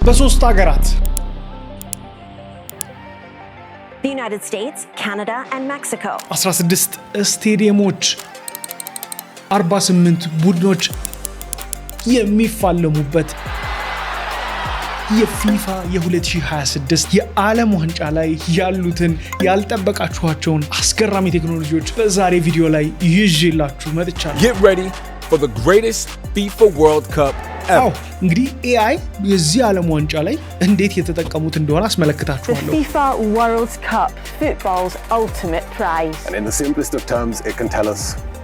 በሶስት ሀገራት The United States, Canada and Mexico. 16 ስቴዲየሞች 48 ቡድኖች የሚፋለሙበት የፊፋ የ2026 የዓለም ዋንጫ ላይ ያሉትን ያልጠበቃችኋቸውን አስገራሚ ቴክኖሎጂዎች በዛሬ ቪዲዮ ላይ ይዤላችሁ መጥቻለሁ። Get ready for the greatest FIFA World Cup ever. እንግዲህ AI የዚህ ዓለም ዋንጫ ላይ እንዴት የተጠቀሙት እንደሆነ አስመለክታችኋለሁ። The FIFA World Cup, football's ultimate prize. And in the simplest of terms, it can tell us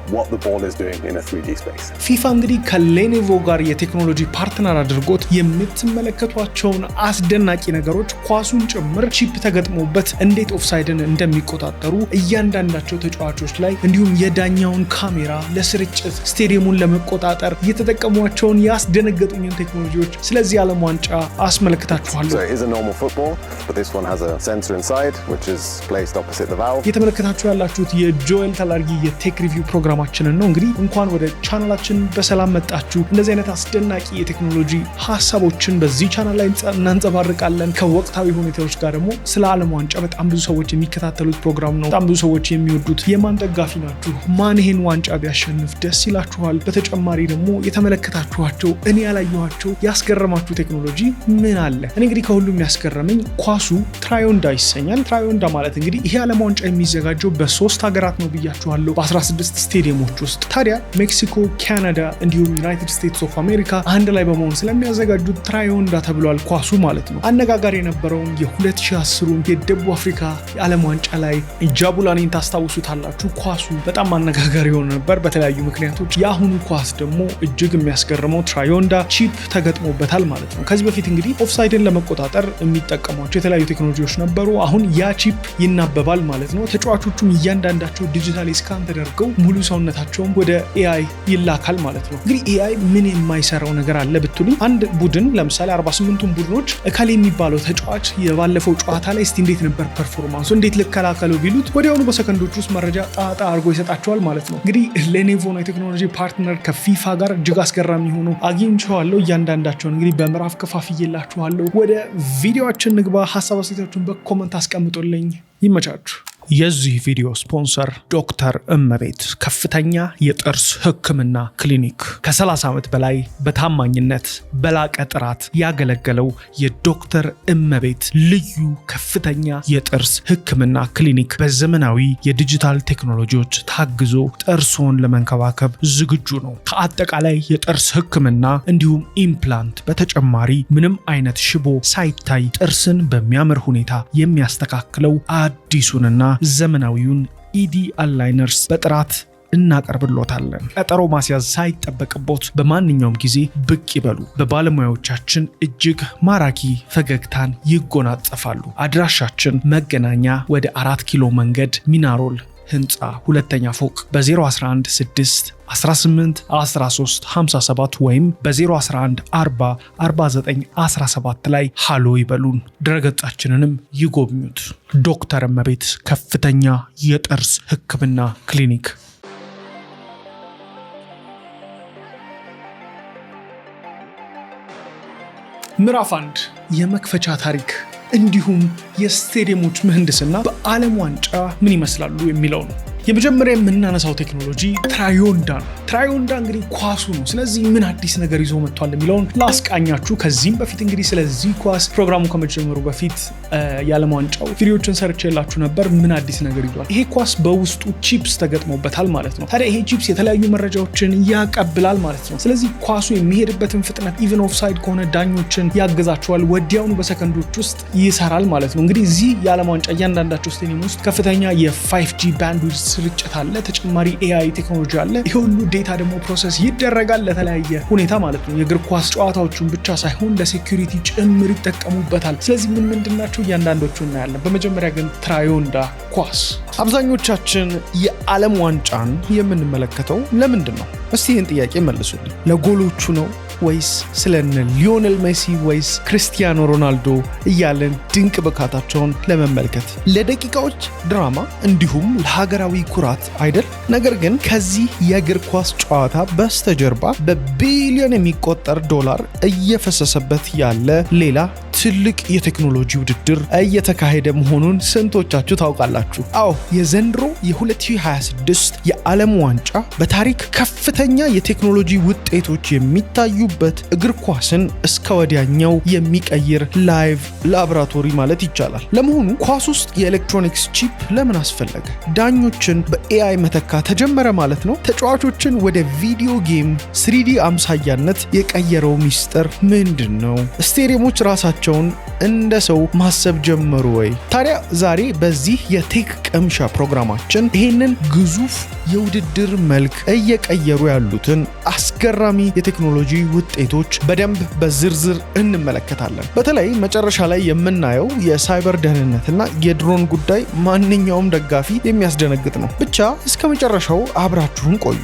what the ball is doing in a 3D space. ፊፋ እንግዲህ ከሌኔቮ ጋር የቴክኖሎጂ ፓርትነር አድርጎት የምትመለከቷቸውን አስደናቂ ነገሮች ኳሱን ጭምር ቺፕ ተገጥሞበት እንዴት ኦፍሳይድን እንደሚቆጣጠሩ እያንዳንዳቸው ተጫዋቾች ላይ እንዲሁም የዳኛውን ካሜራ ለስርጭት ስቴዲየሙን ለመቆጣጠር የተጠቀሟቸውን ያስደነገጡኝን ቴክኖሎጂዎች ስለዚህ ዓለም ዋንጫ አስመለክታችኋለሁ። So it is a normal football, but this one has a sensor inside which is placed opposite the valve. የተመለከታችሁ ያላችሁት የጆኤል ተላርጊ የቴክ ሪቪው ፕሮግራማችንን ነው። እንግዲህ እንኳን ወደ ቻናላችን በሰላም መጣችሁ። እንደዚህ አይነት አስደናቂ የቴክኖሎጂ ሐሳቦችን በዚህ ቻናል ላይ እናንጸባርቃለን። ከወቅታዊ ሁኔታዎች ጋር ደግሞ ስለ ዓለም ዋንጫ በጣም ብዙ ሰዎች የሚከታተሉት ፕሮግራም ነው። በጣም ብዙ ሰዎች የሚወዱት የማን ደጋፊ ናችሁ? ማን ይሄን ዋንጫ ቢያሸንፍ ደስ ይላችኋል? በተጨማሪ ደግሞ የተመለከታችኋቸው እኔ ያላየኋቸው ያስገረማችሁ ቴክኖሎጂ ምን አለ? እኔ እንግዲህ ከሁሉም ያስገረመኝ ኳሱ ትራዮንዳ ይሰኛል። ትራዮንዳ ማለት እንግዲህ ይሄ ዓለም ዋንጫ የሚዘጋጀው በሶስት ሀገራት ነው ብያችኋለሁ፣ በ16 ስቴዲየሞች ውስጥ። ታዲያ ሜክሲኮ፣ ካናዳ እንዲሁም ዩናይትድ ስቴትስ ኦፍ አሜሪካ አንድ ላይ በመሆን ስለሚያዘጋጁት ትራዮንዳ ተብሏል ኳሱ ማለት ነው። አነጋጋሪ የነበረውን የ2010ን የደቡብ አፍሪካ የዓለም ዋንጫ ላይ ጃቡላኒን ታስታውሱታላችሁ። ኳሱ በጣም አነጋጋሪ ሆኖ ነበር በተለያዩ ምክንያቶች። የአሁኑ ኳስ ደግሞ እጅግ የሚያስገርመው ትራዮንዳ ቺፕ ተገጥሞበታል ማለት ነው። ከዚህ በፊት እንግዲህ ኦፍሳይድን ለመቆጣጠር የሚጠቀሟቸው የተለያዩ ቴክኖሎጂዎች ነበሩ። አሁን ያ ቺፕ ይናበባል ማለት ነው። ተጫዋቾቹም እያንዳንዳቸው ዲጂታሊ ስካን ተደርገው ሙሉ ሰውነታቸውም ወደ ኤአይ ይላካል ማለት ነው። እንግዲህ ኤአይ ምን የማይሰራው ነገር አለ ብትሉኝ፣ አንድ ቡድን ለምሳሌ 48ቱን ቡድኖች እካሌ የሚባለው ተጫዋች የባለፈው ጨዋታ ላይ እስቲ እንዴት ነበር ፐርፎርማንሱ፣ እንዴት ልከላከለው ቢሉት ወዲያውኑ በሰከንዶች ውስጥ መረጃ ጣጣ አድርጎ ይሰጣቸዋል ማለት ነው። እንግዲህ ሌኔቮ ነው የቴክኖሎጂ ፓርትነር ከፊፋ ጋር እጅግ አስገራሚ ሆኖ አግኝቼዋለሁ። እያንዳንዳቸውን እንግዲህ በምዕራፍ ከፋፍዬላችኋለሁ። ወደ ቪዲዮአችን ንግባ። ሀሳብ አስተያየታችሁን በኮመንት አስቀምጡልኝ። ይመቻችሁ። የዚህ ቪዲዮ ስፖንሰር ዶክተር እመቤት ከፍተኛ የጥርስ ሕክምና ክሊኒክ ከ30 ዓመት በላይ በታማኝነት በላቀ ጥራት ያገለገለው የዶክተር እመቤት ልዩ ከፍተኛ የጥርስ ሕክምና ክሊኒክ በዘመናዊ የዲጂታል ቴክኖሎጂዎች ታግዞ ጥርሶን ለመንከባከብ ዝግጁ ነው። ከአጠቃላይ የጥርስ ሕክምና እንዲሁም ኢምፕላንት በተጨማሪ ምንም አይነት ሽቦ ሳይታይ ጥርስን በሚያምር ሁኔታ የሚያስተካክለው አዲሱንና ዘመናዊውን ኢዲ አላይነርስ በጥራት እናቀርብሎታለን። ቀጠሮ ማስያዝ ሳይጠበቅቦት በማንኛውም ጊዜ ብቅ ይበሉ። በባለሙያዎቻችን እጅግ ማራኪ ፈገግታን ይጎናጸፋሉ። አድራሻችን መገናኛ ወደ 4 ኪሎ መንገድ ሚናሮል ህንፃ ሁለተኛ ፎቅ በ011 6 18 13 57 ወይም በ011 40 49 17 ላይ ሃሎ ይበሉን። ድረገጻችንንም ይጎብኙት። ዶክተር እመቤት ከፍተኛ የጥርስ ሕክምና ክሊኒክ። ምዕራፍ 1 የመክፈቻ ታሪክ እንዲሁም የስቴዲየሞች ምህንድስና በዓለም ዋንጫ ምን ይመስላሉ የሚለው ነው። የመጀመሪያ የምናነሳው ቴክኖሎጂ ትራዮንዳ ነው። ትራዮንዳ እንግዲህ ኳሱ ነው። ስለዚህ ምን አዲስ ነገር ይዞ መጥቷል የሚለውን ላስቃኛችሁ። ከዚህም በፊት እንግዲህ ስለዚህ ኳስ ፕሮግራሙ ከመጀመሩ በፊት የዓለም ዋንጫው ቪዲዮዎችን ሰርቼላችሁ ነበር። ምን አዲስ ነገር ይዟል? ይሄ ኳስ በውስጡ ቺፕስ ተገጥሞበታል ማለት ነው። ታዲያ ይሄ ቺፕስ የተለያዩ መረጃዎችን ያቀብላል ማለት ነው። ስለዚህ ኳሱ የሚሄድበትን ፍጥነት ኢቨን ኦፍሳይድ ከሆነ ዳኞችን ያግዛቸዋል። ወዲያውኑ በሰከንዶች ውስጥ ይሰራል ማለት ነው። እንግዲህ እዚህ የዓለም ዋንጫ እያንዳንዳቸው ስቴዲየም ውስጥ ከፍተኛ የ5G ባንድዊድዝ ስርጭት አለ። ተጨማሪ AI ቴክኖሎጂ አለ። ይሄ ሁሉ ዴታ ደግሞ ፕሮሰስ ይደረጋል ለተለያየ ሁኔታ ማለት ነው። የእግር ኳስ ጨዋታዎቹን ብቻ ሳይሆን ለሴኩሪቲ ጭምር ይጠቀሙበታል። ስለዚህ ምንድናቸው እያንዳንዶቹ እናያለን። በመጀመሪያ ግን ትራዮንዳ ኳስ። አብዛኞቻችን የዓለም ዋንጫን የምንመለከተው ለምንድን ነው? እስቲ ይህን ጥያቄ መልሱልኝ። ለጎሎቹ ነው ወይስ ስለነ ሊዮኔል ሜሲ ወይስ ክርስቲያኖ ሮናልዶ እያለን ድንቅ ብቃታቸውን ለመመልከት ለደቂቃዎች ድራማ እንዲሁም ለሀገራዊ ኩራት አይደል? ነገር ግን ከዚህ የእግር ኳስ ጨዋታ በስተጀርባ በቢሊዮን የሚቆጠር ዶላር እየፈሰሰበት ያለ ሌላ ትልቅ የቴክኖሎጂ ውድድር እየተካሄደ መሆኑን ስንቶቻችሁ ታውቃላችሁ? አዎ፣ የዘንድሮ የ2026 የዓለም ዋንጫ በታሪክ ከፍተኛ የቴክኖሎጂ ውጤቶች የሚታዩበት እግር ኳስን እስከ ወዲያኛው የሚቀይር ላይቭ ላቦራቶሪ ማለት ይቻላል። ለመሆኑ ኳስ ውስጥ የኤሌክትሮኒክስ ቺፕ ለምን አስፈለገ? ዳኞችን በኤአይ መተካ ተጀመረ ማለት ነው? ተጫዋቾችን ወደ ቪዲዮ ጌም 3D አምሳያነት የቀየረው ሚስጥር ምንድን ነው? ስቴዲየሞች ራሳቸው እንደ ሰው ማሰብ ጀመሩ ወይ? ታዲያ ዛሬ በዚህ የቴክ ቅምሻ ፕሮግራማችን ይህንን ግዙፍ የውድድር መልክ እየቀየሩ ያሉትን አስገራሚ የቴክኖሎጂ ውጤቶች በደንብ በዝርዝር እንመለከታለን። በተለይ መጨረሻ ላይ የምናየው የሳይበር ደህንነትና የድሮን ጉዳይ ማንኛውም ደጋፊ የሚያስደነግጥ ነው። ብቻ እስከ መጨረሻው አብራችሁን ቆዩ።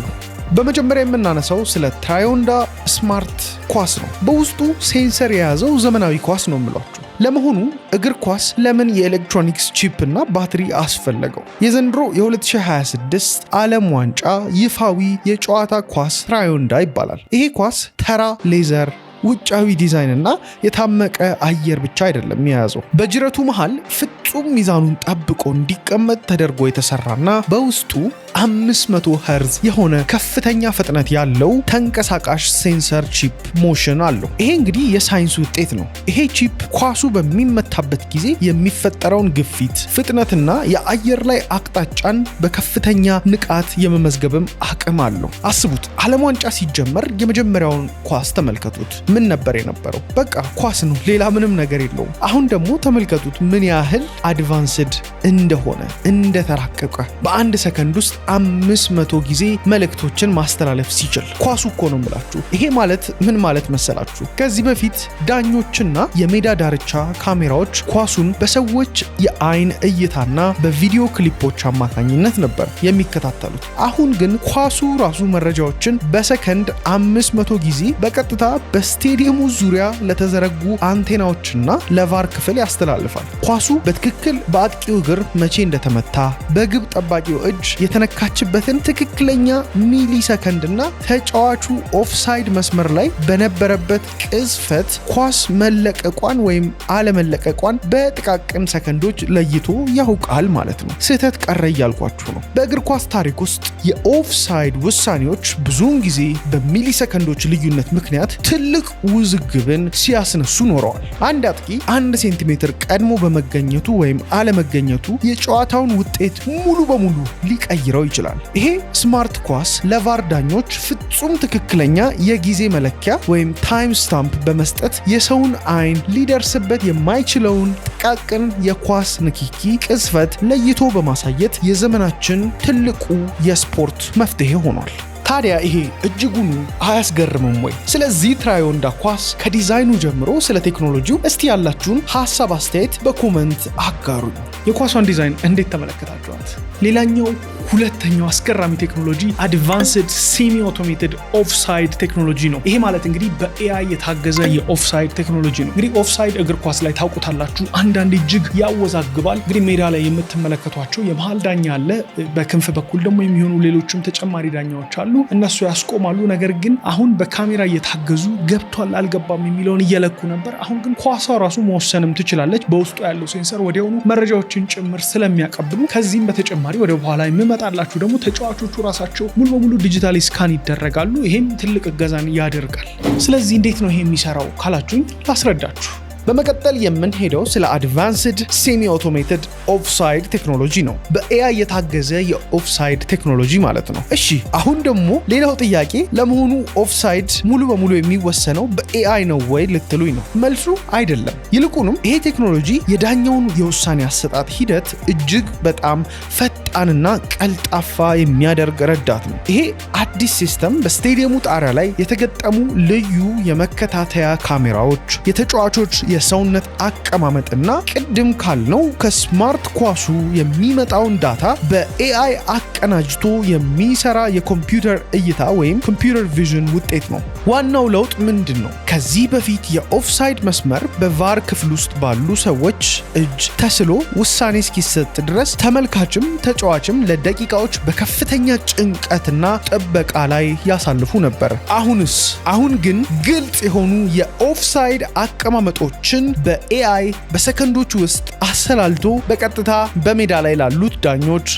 በመጀመሪያ የምናነሳው ስለ ትራዮንዳ ስማርት ኳስ ነው። በውስጡ ሴንሰር የያዘው ዘመናዊ ኳስ ነው የምላችሁ። ለመሆኑ እግር ኳስ ለምን የኤሌክትሮኒክስ ቺፕ እና ባትሪ አስፈለገው? የዘንድሮ የ2026 ዓለም ዋንጫ ይፋዊ የጨዋታ ኳስ ትራዮንዳ ይባላል። ይሄ ኳስ ተራ ሌዘር ውጫዊ ዲዛይን እና የታመቀ አየር ብቻ አይደለም የያዘው። በጅረቱ መሃል ፍጹም ሚዛኑን ጠብቆ እንዲቀመጥ ተደርጎ የተሰራና በውስጡ 500 ሄርዝ የሆነ ከፍተኛ ፍጥነት ያለው ተንቀሳቃሽ ሴንሰር ቺፕ ሞሽን አለው። ይሄ እንግዲህ የሳይንስ ውጤት ነው። ይሄ ቺፕ ኳሱ በሚመታበት ጊዜ የሚፈጠረውን ግፊት፣ ፍጥነትና የአየር ላይ አቅጣጫን በከፍተኛ ንቃት የመመዝገብም አቅም አለው። አስቡት፣ ዓለም ዋንጫ ሲጀመር የመጀመሪያውን ኳስ ተመልከቱት። ምን ነበር የነበረው? በቃ ኳስ ነው፣ ሌላ ምንም ነገር የለውም። አሁን ደግሞ ተመልከቱት ምን ያህል አድቫንስድ እንደሆነ፣ እንደተራቀቀ በአንድ ሰከንድ ውስጥ 500 ጊዜ መልእክቶችን ማስተላለፍ ሲችል ኳሱ እኮ ነው የምላችሁ። ይሄ ማለት ምን ማለት መሰላችሁ? ከዚህ በፊት ዳኞችና የሜዳ ዳርቻ ካሜራዎች ኳሱን በሰዎች የአይን እይታና በቪዲዮ ክሊፖች አማካኝነት ነበር የሚከታተሉት። አሁን ግን ኳሱ ራሱ መረጃዎችን በሰከንድ 500 ጊዜ በቀጥታ በስቴዲየሙ ዙሪያ ለተዘረጉ አንቴናዎችና ለቫር ክፍል ያስተላልፋል። ኳሱ በትክክል በአጥቂው እግር መቼ እንደተመታ፣ በግብ ጠባቂው እጅ የተነካችበትን ትክክለኛ ሚሊ ሰከንድና ተጫዋቹ ኦፍሳይድ መስመር ላይ በነበረበት ቅጽበት ኳስ መለቀቋን ወይም አለመለቀቋን በጥቃቅን ሰከንዶች ለይቶ ያውቃል ማለት ነው። ስህተት ቀረ እያልኳችሁ ነው። በእግር ኳስ ታሪክ ውስጥ የኦፍሳይድ ውሳኔዎች ብዙውን ጊዜ በሚሊ ሰከንዶች ልዩነት ምክንያት ትልቅ ውዝግብን ሲያስነሱ ኖረዋል። አንድ አጥቂ 1 ሴንቲሜትር ቀድሞ በመገኘቱ ወይም አለመገኘቱ የጨዋታውን ውጤት ሙሉ በሙሉ ሊቀይረው ይችላል። ይሄ ስማርት ኳስ ለቫር ዳኞች ፍጹም ትክክለኛ የጊዜ መለኪያ ወይም ታይም ስታምፕ በመስጠት የሰውን አይን ሊደርስበት የማይችለውን ጥቃቅን የኳስ ንክኪ ቅጽበት ለይቶ በማሳየት የዘመናችን ትልቁ የስፖርት መፍትሄ ሆኗል። ታዲያ ይሄ እጅጉን አያስገርምም ወይ? ስለዚህ ትራዮንዳ ኳስ ከዲዛይኑ ጀምሮ ስለ ቴክኖሎጂው እስቲ ያላችሁን ሐሳብ አስተያየት በኮመንት አጋሩኝ። የኳሷን ዲዛይን እንዴት ተመለከታችኋት? ሌላኛው ሁለተኛው አስገራሚ ቴክኖሎጂ አድቫንስድ ሴሚ አውቶሜትድ ኦፍሳይድ ቴክኖሎጂ ነው። ይሄ ማለት እንግዲህ በኤአይ የታገዘ የኦፍሳይድ ቴክኖሎጂ ነው። እንግዲህ ኦፍሳይድ እግር ኳስ ላይ ታውቁታላችሁ፣ አንዳንድ እጅግ ያወዛግባል። እንግዲህ ሜዳ ላይ የምትመለከቷቸው የመሃል ዳኛ አለ፣ በክንፍ በኩል ደግሞ የሚሆኑ ሌሎችም ተጨማሪ ዳኛዎች አሉ። እነሱ ያስቆማሉ። ነገር ግን አሁን በካሜራ እየታገዙ ገብቷል አልገባም የሚለውን እየለኩ ነበር። አሁን ግን ኳሷ ራሱ መወሰንም ትችላለች። በውስጡ ያለው ሴንሰር ወዲያውኑ መረጃዎችን ጭምር ስለሚያቀብሉ። ከዚህም በተጨማሪ ወደ በኋላ የሚመጣላችሁ ደግሞ ተጫዋቾቹ ራሳቸው ሙሉ በሙሉ ዲጂታሊ ስካን ይደረጋሉ። ይሄም ትልቅ እገዛን ያደርጋል። ስለዚህ እንዴት ነው ይሄ የሚሰራው ካላችሁኝ ላስረዳችሁ። በመቀጠል የምንሄደው ስለ አድቫንስድ ሴሚ አውቶሜትድ ኦፍሳይድ ቴክኖሎጂ ነው። በኤአይ የታገዘ የኦፍሳይድ ቴክኖሎጂ ማለት ነው። እሺ አሁን ደግሞ ሌላው ጥያቄ ለመሆኑ ኦፍሳይድ ሙሉ በሙሉ የሚወሰነው በኤአይ ነው ወይ ልትሉኝ ነው? መልሱ አይደለም። ይልቁንም ይሄ ቴክኖሎጂ የዳኛውን የውሳኔ አሰጣጥ ሂደት እጅግ በጣም ፈጣንና ቀልጣፋ የሚያደርግ ረዳት ነው። ይሄ አዲስ ሲስተም በስቴዲየሙ ጣሪያ ላይ የተገጠሙ ልዩ የመከታተያ ካሜራዎች፣ የተጫዋቾች የሰውነት አቀማመጥና ቅድም ካልነው ከስማርት ኳሱ የሚመጣውን ዳታ በኤአይ አቀናጅቶ የሚሰራ የኮምፒውተር እይታ ወይም ኮምፒውተር ቪዥን ውጤት ነው። ዋናው ለውጥ ምንድን ነው? ከዚህ በፊት የኦፍሳይድ መስመር በቫር ክፍል ውስጥ ባሉ ሰዎች እጅ ተስሎ ውሳኔ እስኪሰጥ ድረስ ተመልካችም ተጫዋችም ለደቂቃዎች በከፍተኛ ጭንቀትና ጥበቃ ላይ ያሳልፉ ነበር። አሁን ግን ግልጽ የሆኑ የኦፍሳይድ አቀማመጦችን በኤአይ በሰከንዶች ውስጥ አሰላልቶ በቀጥታ በሜዳ ላይ ላሉት ዳኞች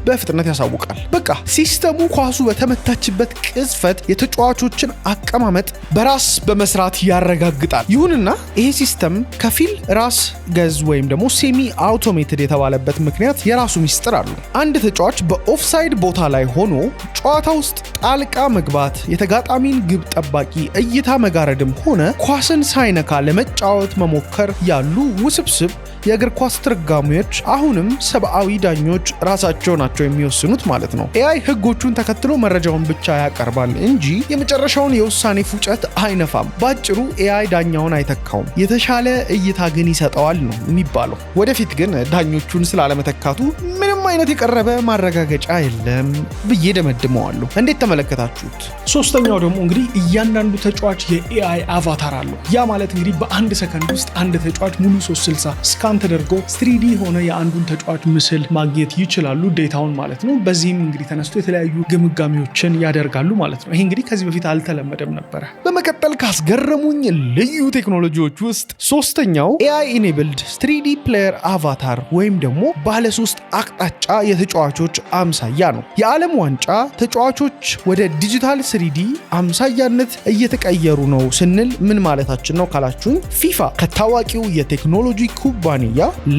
በፍጥነት ያሳውቃል። በቃ ሲስተሙ ኳሱ በተመታችበት ቅጽበት የተጫዋቾችን አቀማመጥ በራስ በመስራት ያረጋግጣል። ይሁንና ይሄ ሲስተም ከፊል ራስ ገዝ ወይም ደግሞ ሴሚ አውቶሜትድ የተባለበት ምክንያት የራሱ ሚስጥር አለው። አንድ ተጫዋች በኦፍሳይድ ቦታ ላይ ሆኖ ጨዋታ ውስጥ ጣልቃ መግባት፣ የተጋጣሚን ግብ ጠባቂ እይታ መጋረድም ሆነ ኳስን ሳይነካ ለመጫወት መሞከር ያሉ ውስብስብ የእግር ኳስ ትርጓሜዎች አሁንም ሰብአዊ ዳኞች ራሳቸው ናቸው የሚወስኑት ማለት ነው። ኤአይ ህጎቹን ተከትሎ መረጃውን ብቻ ያቀርባል እንጂ የመጨረሻውን የውሳኔ ፉጨት አይነፋም። ባጭሩ ኤአይ ዳኛውን አይተካውም፣ የተሻለ እይታ ግን ይሰጠዋል ነው የሚባለው። ወደፊት ግን ዳኞቹን ስላለመተካቱ ምንም አይነት የቀረበ ማረጋገጫ የለም ብዬ ደመድመዋለሁ። እንዴት ተመለከታችሁት? ሶስተኛው ደግሞ እንግዲህ እያንዳንዱ ተጫዋች የኤአይ አቫታር አለው። ያ ማለት እንግዲህ በአንድ ሰከንድ ውስጥ አንድ ተጫዋች ሙሉ 360 ስካን ተደርጎ 3D ሆነ የአንዱን ተጫዋች ምስል ማግኘት ይችላሉ፣ ዴታውን ማለት ነው። በዚህም እንግዲህ ተነስቶ የተለያዩ ግምጋሜዎችን ያደርጋሉ ማለት ነው። ይሄ እንግዲህ ከዚህ በፊት አልተለመደም ነበረ። በመቀጠል ካስገረሙኝ ልዩ ቴክኖሎጂዎች ውስጥ ሶስተኛው ኤአይ ኢኔብልድ 3D ፕሌየር አቫታር ወይም ደግሞ ባለ 3 አቅጣጫ የተጫዋቾች አምሳያ ነው። የዓለም ዋንጫ ተጫዋቾች ወደ ዲጂታል 3D አምሳያነት እየተቀየሩ ነው ስንል ምን ማለታችን ነው ካላችሁኝ፣ ፊፋ ከታዋቂው የቴክኖሎጂ ኩባንያ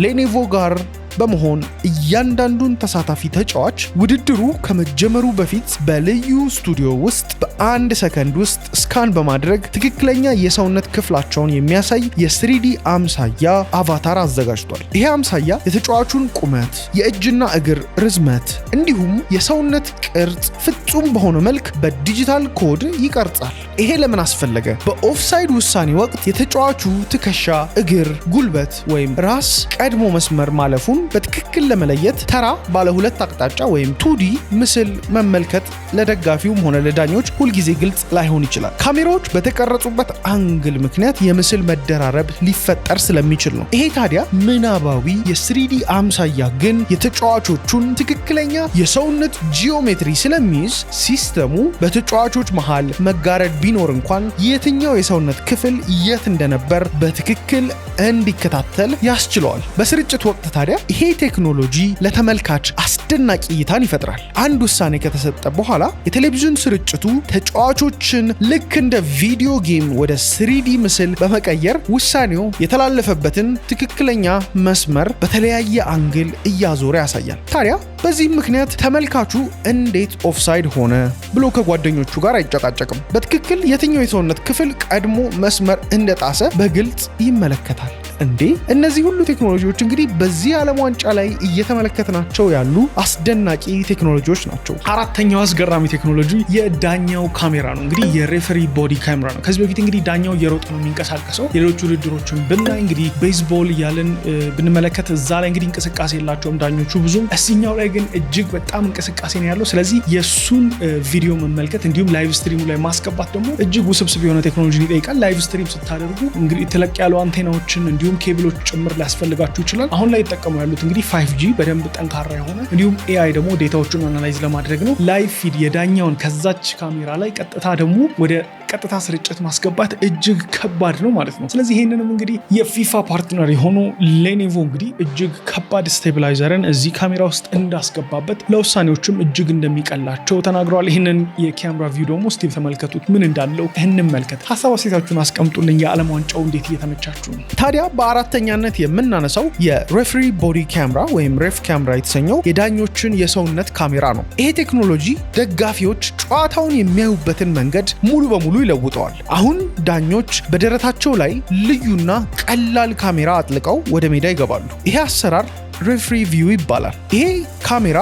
ሌኔቮ ጋር በመሆን እያንዳንዱን ተሳታፊ ተጫዋች ውድድሩ ከመጀመሩ በፊት በልዩ ስቱዲዮ ውስጥ በአንድ ሰከንድ ውስጥ ስካን በማድረግ ትክክለኛ የሰውነት ክፍላቸውን የሚያሳይ የ3D አምሳያ አቫታር አዘጋጅቷል። ይሄ አምሳያ የተጫዋቹን ቁመት፣ የእጅና እግር ርዝመት እንዲሁም የሰውነት ቅርጽ ፍጹም በሆነ መልክ በዲጂታል ኮድ ይቀርጻል። ይሄ ለምን አስፈለገ? በኦፍሳይድ ውሳኔ ወቅት የተጫዋቹ ትከሻ፣ እግር፣ ጉልበት ወይም ራስ ቀድሞ መስመር ማለፉን በትክክል ለመለየት ተራ ባለ 2 አቅጣጫ ወይም 2D ምስል መመልከት ለደጋፊውም ሆነ ለዳኞች ሁልጊዜ ግልጽ ላይሆን ይችላል። ካሜራዎች በተቀረጹበት አንግል ምክንያት የምስል መደራረብ ሊፈጠር ስለሚችል ነው። ይሄ ታዲያ ምናባዊ የ3D አምሳያ ግን የተጫዋቾቹን ትክክለኛ የሰውነት ጂኦሜትሪ ስለሚይዝ ሲስተሙ በተጫዋቾች መሃል መጋረድ ቢኖር እንኳን የትኛው የሰውነት ክፍል የት እንደነበር በትክክል እንዲከታተል ያስችለዋል። በስርጭት ወቅት ታዲያ ይሄ ቴክኖሎጂ ለተመልካች አስደናቂ እይታን ይፈጥራል። አንድ ውሳኔ ከተሰጠ በኋላ የቴሌቪዥን ስርጭቱ ተጫዋቾችን ልክ እንደ ቪዲዮ ጌም ወደ 3D ምስል በመቀየር ውሳኔው የተላለፈበትን ትክክለኛ መስመር በተለያየ አንግል እያዞረ ያሳያል። ታዲያ በዚህም ምክንያት ተመልካቹ እንዴት ኦፍሳይድ ሆነ ብሎ ከጓደኞቹ ጋር አይጨቃጨቅም። በትክክል የትኛው የሰውነት ክፍል ቀድሞ መስመር እንደጣሰ በግልጽ ይመለከታል። እንዴ እነዚህ ሁሉ ቴክኖሎጂዎች እንግዲህ በዚህ ዓለም ዋንጫ ላይ እየተመለከትናቸው ያሉ አስደናቂ ቴክኖሎጂዎች ናቸው። አራተኛው አስገራሚ ቴክኖሎጂ የዳኛው ካሜራ ነው። እንግዲህ የሬፈሪ ቦዲ ካሜራ ነው። ከዚህ በፊት እንግዲህ ዳኛው እየሮጠ ነው የሚንቀሳቀሰው። ሌሎች ውድድሮችን ብናይ እንግዲህ ቤዝቦል እያልን ብንመለከት እዛ ላይ እንግዲህ እንቅስቃሴ የላቸውም ዳኞቹ ብዙም። እዚህኛው ላይ ግን እጅግ በጣም እንቅስቃሴ ነው ያለው። ስለዚህ የሱን ቪዲዮ መመልከት እንዲሁም ላይቭ ስትሪሙ ላይ ማስገባት ደግሞ እጅግ ውስብስብ የሆነ ቴክኖሎጂ ይጠይቃል። ላይቭ ስትሪም ስታደርጉ እንግዲህ ተለቅ ያሉ አንቴናዎችን እንዲሁም ኬብሎች ጭምር ሊያስፈልጋችሁ ይችላል። አሁን ላይ ይጠቀሙ ያሉት እንግዲህ 5G በደንብ ጠንካራ የሆነ እንዲሁም AI ደግሞ ዴታዎችን አናላይዝ ለማድረግ ነው። ላይቭ ፊድ የዳኛውን ከዛች ካሜራ ላይ ቀጥታ ደግሞ ወደ ቀጥታ ስርጭት ማስገባት እጅግ ከባድ ነው ማለት ነው። ስለዚህ ይሄንንም እንግዲህ የፊፋ ፓርትነር የሆኑ ሌኔቮ እንግዲህ እጅግ ከባድ ስቴቢላይዘርን እዚህ ካሜራ ውስጥ እንዳስገባበት ለውሳኔዎችም እጅግ እንደሚቀላቸው ተናግረዋል። ይህንን የካሜራ ቪው ደግሞ ስቲቭ ተመልከቱት፣ ምን እንዳለው እንመልከት። ሀሳብ አስተያየታችሁን አስቀምጡልኝ። የዓለም ዋንጫው እንዴት እየተመቻችሁ ነው? ታዲያ በአራተኛነት የምናነሳው የሬፍሪ ቦዲ ካሜራ ወይም ሬፍ ካሜራ የተሰኘው የዳኞችን የሰውነት ካሜራ ነው። ይሄ ቴክኖሎጂ ደጋፊዎች ጨዋታውን የሚያዩበትን መንገድ ሙሉ በሙሉ ይለውጠዋል። አሁን ዳኞች በደረታቸው ላይ ልዩና ቀላል ካሜራ አጥልቀው ወደ ሜዳ ይገባሉ። ይሄ አሰራር ሬፍሪ ቪው ይባላል። ይሄ ካሜራ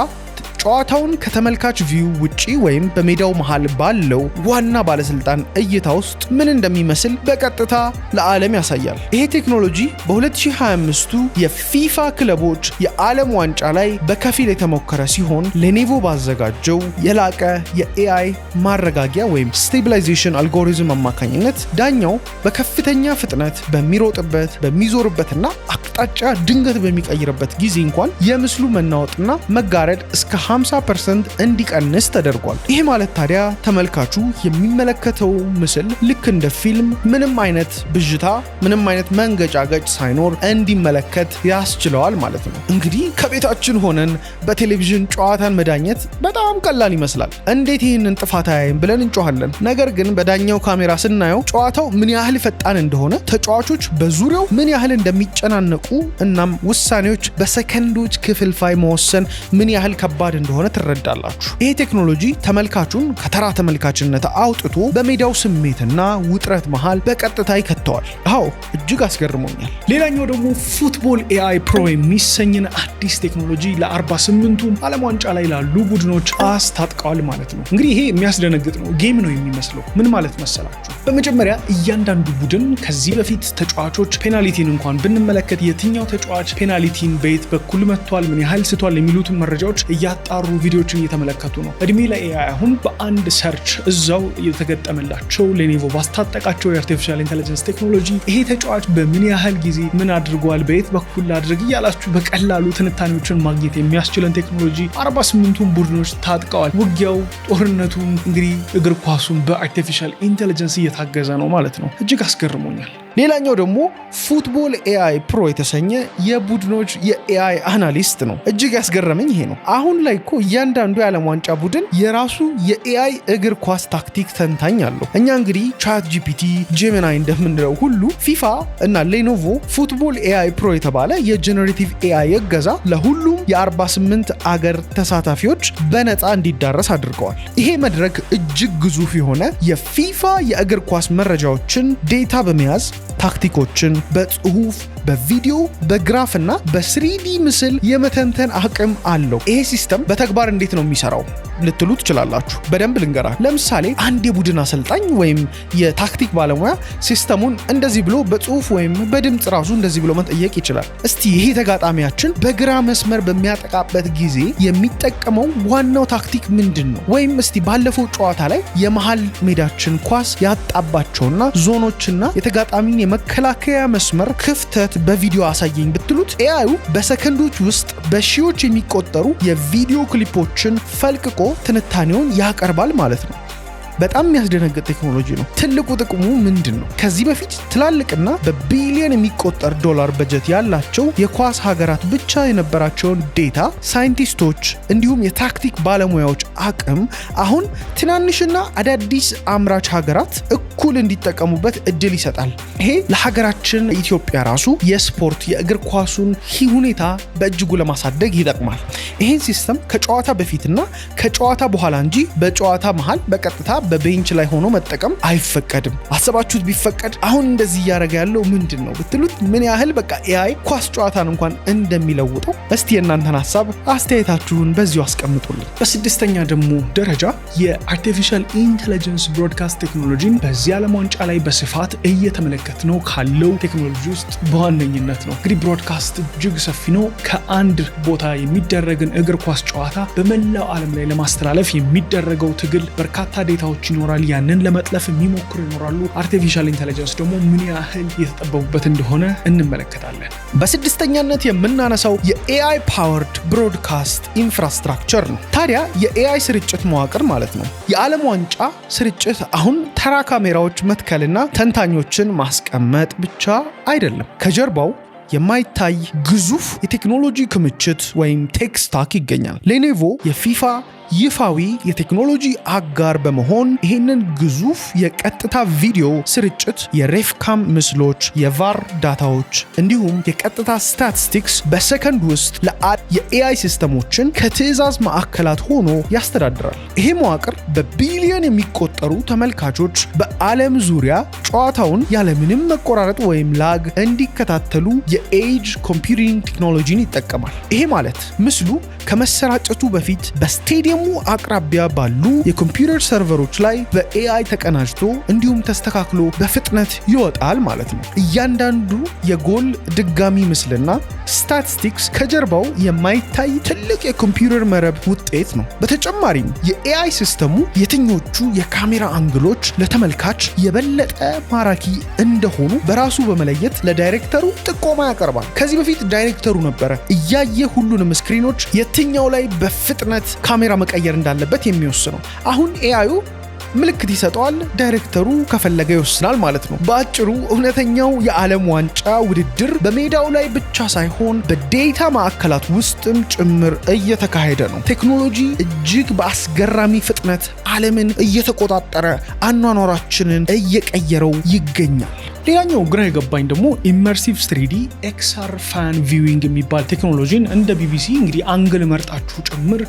ጨዋታውን ከተመልካች ቪው ውጪ ወይም በሜዳው መሃል ባለው ዋና ባለስልጣን እይታ ውስጥ ምን እንደሚመስል በቀጥታ ለዓለም ያሳያል። ይሄ ቴክኖሎጂ በ2025ቱ የፊፋ ክለቦች የዓለም ዋንጫ ላይ በከፊል የተሞከረ ሲሆን ሌኔቮ ባዘጋጀው የላቀ የኤአይ ማረጋጊያ ወይም ስቴቢላይዜሽን አልጎሪዝም አማካኝነት ዳኛው በከፍተኛ ፍጥነት በሚሮጥበት በሚዞርበትና አቅጣጫ ድንገት በሚቀይርበት ጊዜ እንኳን የምስሉ መናወጥና መጋረድ እስከ 50% እንዲቀንስ ተደርጓል። ይሄ ማለት ታዲያ ተመልካቹ የሚመለከተው ምስል ልክ እንደ ፊልም ምንም አይነት ብዥታ፣ ምንም አይነት መንገጫገጭ ሳይኖር እንዲመለከት ያስችለዋል ማለት ነው። እንግዲህ ከቤታችን ሆነን በቴሌቪዥን ጨዋታን መዳኘት በጣም ቀላል ይመስላል። እንዴት ይህንን ጥፋት አያይም ብለን እንጮሃለን። ነገር ግን በዳኛው ካሜራ ስናየው ጨዋታው ምን ያህል ፈጣን እንደሆነ፣ ተጫዋቾች በዙሪያው ምን ያህል እንደሚጨናነቁ እናም ውሳኔዎች በሰከንዶች ክፍልፋይ መወሰን ምን ያህል ከባድ እንደሆነ ትረዳላችሁ። ይሄ ቴክኖሎጂ ተመልካቹን ከተራ ተመልካችነት አውጥቶ በሜዳው ስሜትና ውጥረት መሃል በቀጥታ ይከተዋል። አዎ እጅግ አስገርሞኛል። ሌላኛው ደግሞ ፉትቦል ኤአይ ፕሮ የሚሰኝን አዲስ ቴክኖሎጂ ለ48ቱም ዓለም ዋንጫ ላይ ላሉ ቡድኖች አስታጥቀዋል ማለት ነው። እንግዲህ ይሄ የሚያስደነግጥ ነው። ጌም ነው የሚመስለው። ምን ማለት መሰላችሁ? በመጀመሪያ እያንዳንዱ ቡድን ከዚህ በፊት ተጫዋቾች ፔናልቲን እንኳን ብንመለከት የትኛው ተጫዋች ፔናልቲን በየት በኩል መጥቷል፣ ምን ያህል ስቷል የሚሉትን መረጃዎች እያጣሩ ቪዲዮዎችን እየተመለከቱ ነው። እድሜ ለኤአይ አሁን በአንድ ሰርች እዛው የተገጠመላቸው ሌኔቮ ባስታጠቃቸው የአርቲፊሻል ኢንተለጀንስ ቴክኖሎጂ ይሄ ተጫዋች በምን ያህል ጊዜ ምን አድርጓል፣ በየት በኩል አድርግ እያላችሁ በቀላሉ ትንታኔዎችን ማግኘት የሚያስችለን ቴክኖሎጂ 48ቱም ቡድኖች ታጥቀዋል። ውጊያው ጦርነቱም እንግዲህ እግር ኳሱን በአርቲፊሻል ኢንተለጀንስ እየታገዘ ነው ማለት ነው። እጅግ አስገርሞኛል። ሌላኛው ደግሞ ፉትቦል ኤአይ ፕሮ የተሰኘ የቡድኖች የኤአይ አናሊስት ነው። እጅግ ያስገረመኝ ይሄ ነው። አሁን ላይ እኮ እያንዳንዱ የዓለም ዋንጫ ቡድን የራሱ የኤአይ እግር ኳስ ታክቲክ ተንታኝ አለው። እኛ እንግዲህ ቻት ጂፒቲ፣ ጄሚናይ እንደምንለው ሁሉ ፊፋ እና ሌኖቮ ፉትቦል ኤአይ ፕሮ የተባለ የጀነሬቲቭ ኤአይ እገዛ ለሁሉም የ48 አገር ተሳታፊዎች በነፃ እንዲዳረስ አድርገዋል። ይሄ መድረክ እጅግ ግዙፍ የሆነ የፊፋ የእግር ኳስ መረጃዎችን ዴታ በመያዝ ታክቲኮችን በጽሁፍ፣ በቪዲዮ፣ በግራፍ እና በ3D ምስል የመተንተን አቅም አለው። ይሄ ሲስተም በተግባር እንዴት ነው የሚሰራው ልትሉ ትችላላችሁ። በደንብ ልንገራችሁ። ለምሳሌ አንድ የቡድን አሰልጣኝ ወይም የታክቲክ ባለሙያ ሲስተሙን እንደዚህ ብሎ በጽሁፍ ወይም በድምጽ ራሱ እንደዚህ ብሎ መጠየቅ ይችላል። እስቲ ይሄ ተጋጣሚያችን በግራ መስመር በሚያጠቃበት ጊዜ የሚጠቀመው ዋናው ታክቲክ ምንድን ነው? ወይም እስቲ ባለፈው ጨዋታ ላይ የመሃል ሜዳችን ኳስ ያጣባቸውና ዞኖችና የተጋጣሚን የመከላከያ መስመር ክፍተት በቪዲዮ አሳየኝ ብትሉት ኤአዩ በሰከንዶች ውስጥ በሺዎች የሚቆጠሩ የቪዲዮ ክሊፖችን ፈልቅቆ ትንታኔውን ያቀርባል ማለት ነው። በጣም የሚያስደነግጥ ቴክኖሎጂ ነው። ትልቁ ጥቅሙ ምንድን ነው? ከዚህ በፊት ትላልቅና በቢሊዮን የሚቆጠር ዶላር በጀት ያላቸው የኳስ ሀገራት ብቻ የነበራቸውን ዴታ ሳይንቲስቶች እንዲሁም የታክቲክ ባለሙያዎች አቅም አሁን ትናንሽና አዳዲስ አምራች ሀገራት እኩል እንዲጠቀሙበት እድል ይሰጣል። ይሄ ለሀገራችን ኢትዮጵያ ራሱ የስፖርት የእግር ኳሱን ሁኔታ በእጅጉ ለማሳደግ ይጠቅማል። ይሄን ሲስተም ከጨዋታ በፊትና ከጨዋታ በኋላ እንጂ በጨዋታ መሃል በቀጥታ በቤንች ላይ ሆኖ መጠቀም አይፈቀድም። አሰባችሁት ቢፈቀድ አሁን እንደዚህ እያደረገ ያለው ምንድን ነው ብትሉት ምን ያህል በቃ ኤአይ ኳስ ጨዋታን እንኳን እንደሚለውጠው እስቲ የእናንተን ሀሳብ አስተያየታችሁን በዚሁ አስቀምጡልን። በስድስተኛ ደግሞ ደረጃ የአርቲፊሻል ኢንተለጀንስ ብሮድካስት ቴክኖሎጂን በዚህ ዓለም ዋንጫ ላይ በስፋት እየተመለከት ነው ካለው ቴክኖሎጂ ውስጥ በዋነኝነት ነው። እንግዲህ ብሮድካስት እጅግ ሰፊ ነው። ከአንድ ቦታ የሚደረግን እግር ኳስ ጨዋታ በመላው ዓለም ላይ ለማስተላለፍ የሚደረገው ትግል በርካታ ዴታዎች ይኖራል። ያንን ለመጥለፍ የሚሞክሩ ይኖራሉ። አርቲፊሻል ኢንተለጀንስ ደግሞ ምን ያህል የተጠበቡበት እንደሆነ እንመለከታለን። በስድስተኛነት የምናነሳው የኤአይ ፓወርድ ብሮድካስት ኢንፍራስትራክቸር ነው። ታዲያ የኤአይ ስርጭት መዋቅር ማለት ነው። የዓለም ዋንጫ ስርጭት አሁን ተራ ካሜራዎች መትከልና ተንታኞችን ማስቀመጥ ብቻ አይደለም። ከጀርባው የማይታይ ግዙፍ የቴክኖሎጂ ክምችት ወይም ቴክ ስታክ ይገኛል። ሌኔቮ የፊፋ ይፋዊ የቴክኖሎጂ አጋር በመሆን ይህንን ግዙፍ የቀጥታ ቪዲዮ ስርጭት፣ የሬፍካም ምስሎች፣ የቫር ዳታዎች እንዲሁም የቀጥታ ስታቲስቲክስ በሰከንድ ውስጥ የኤአይ ሲስተሞችን ከትዕዛዝ ማዕከላት ሆኖ ያስተዳድራል። ይሄ መዋቅር በቢሊዮን የሚቆጠሩ ተመልካቾች በዓለም ዙሪያ ጨዋታውን ያለምንም መቆራረጥ ወይም ላግ እንዲከታተሉ የኤጅ ኮምፒውቲንግ ቴክኖሎጂን ይጠቀማል። ይሄ ማለት ምስሉ ከመሰራጨቱ በፊት በስቴዲየሙ አቅራቢያ ባሉ የኮምፒውተር ሰርቨሮች ላይ በኤአይ ተቀናጅቶ እንዲሁም ተስተካክሎ በፍጥነት ይወጣል ማለት ነው። እያንዳንዱ የጎል ድጋሚ ምስልና ስታቲስቲክስ ከጀርባው የማይታይ ትልቅ የኮምፒውተር መረብ ውጤት ነው። በተጨማሪም የኤአይ ሲስተሙ የትኞቹ የካሜራ አንግሎች ለተመልካች የበለጠ ማራኪ እንደሆኑ በራሱ በመለየት ለዳይሬክተሩ ጥቆማ ያቀርባል። ከዚህ በፊት ዳይሬክተሩ ነበረ እያየ ሁሉንም ስክሪኖች የትኛው ላይ በፍጥነት ካሜራ መቀየር እንዳለበት የሚወስነው። አሁን ኤአዩ ምልክት ይሰጠዋል፣ ዳይሬክተሩ ከፈለገ ይወስናል ማለት ነው። በአጭሩ እውነተኛው የዓለም ዋንጫ ውድድር በሜዳው ላይ ብቻ ሳይሆን በዴታ ማዕከላት ውስጥም ጭምር እየተካሄደ ነው። ቴክኖሎጂ እጅግ በአስገራሚ ፍጥነት ዓለምን እየተቆጣጠረ አኗኗራችንን እየቀየረው ይገኛል። ሌላኛው ግራ የገባኝ ደግሞ ኢመርሲቭ 3D XR ፋን ቪዊንግ የሚባል ቴክኖሎጂን እንደ ቢቢሲ እንግዲህ አንግል መርጣችሁ ጭምር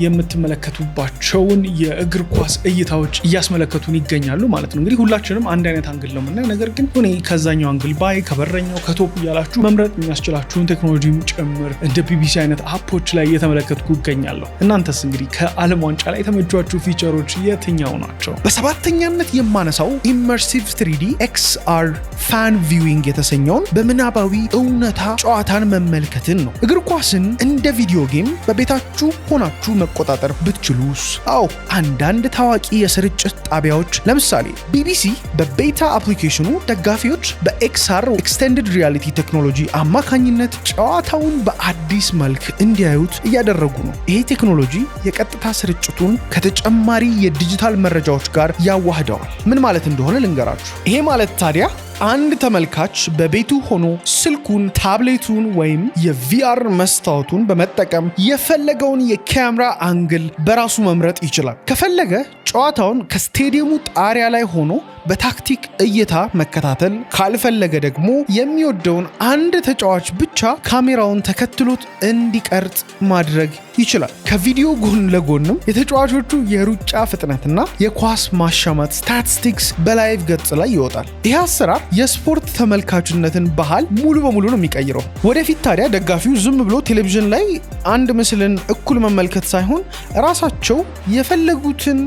የምትመለከቱባቸውን የእግር ኳስ እይታዎች እያስመለከቱን ይገኛሉ ማለት ነው። እንግዲህ ሁላችንም አንድ አይነት አንግል ነው የምናየው፣ ነገር ግን እኔ ከዛኛው አንግል ባይ ከበረኛው ከቶፕ እያላችሁ መምረጥ የሚያስችላችሁን ቴክኖሎጂም ጭምር እንደ ቢቢሲ አይነት አፖች ላይ እየተመለከትኩ ይገኛለሁ። እናንተስ እንግዲህ ከዓለም ዋንጫ ላይ የተመቿችሁ ፊቸሮች የትኛው ናቸው? በሰባተኛነት የማነሳው ኢመርሲቭ 3D XR ፋን ቪዊንግ የተሰኘውን በምናባዊ እውነታ ጨዋታን መመልከትን ነው። እግር ኳስን እንደ ቪዲዮ ጌም በቤታችሁ ሆናችሁ መቆጣጠር ብትችሉስ? አዎ፣ አንዳንድ ታዋቂ የስርጭት ጣቢያዎች ለምሳሌ ቢቢሲ በቤታ አፕሊኬሽኑ ደጋፊዎች በኤክስአር ኤክስቴንድድ ሪያሊቲ ቴክኖሎጂ አማካኝነት ጨዋታውን በአዲስ መልክ እንዲያዩት እያደረጉ ነው። ይሄ ቴክኖሎጂ የቀጥታ ስርጭቱን ከተጨማሪ የዲጂታል መረጃዎች ጋር ያዋህደዋል። ምን ማለት እንደሆነ ልንገራችሁ። ይሄ ማለት ታዲያ አንድ ተመልካች በቤቱ ሆኖ ስልኩን፣ ታብሌቱን ወይም የቪአር መስታወቱን በመጠቀም የፈለገውን የካሜራ አንግል በራሱ መምረጥ ይችላል። ከፈለገ ጨዋታውን ከስቴዲየሙ ጣሪያ ላይ ሆኖ በታክቲክ እይታ መከታተል፣ ካልፈለገ ደግሞ የሚወደውን አንድ ተጫዋች ብቻ ካሜራውን ተከትሎት እንዲቀርጽ ማድረግ ይችላል። ከቪዲዮ ጎን ለጎንም የተጫዋቾቹ የሩጫ ፍጥነትና የኳስ ማሻማት ስታቲስቲክስ በላይቭ ገጽ ላይ ይወጣል። ይህ አሰራር የስፖርት ተመልካችነትን ባህል ሙሉ በሙሉ ነው የሚቀይረው። ወደፊት ታዲያ ደጋፊው ዝም ብሎ ቴሌቪዥን ላይ አንድ ምስልን እኩል መመልከት ሳይሆን ራሳቸው የፈለጉትን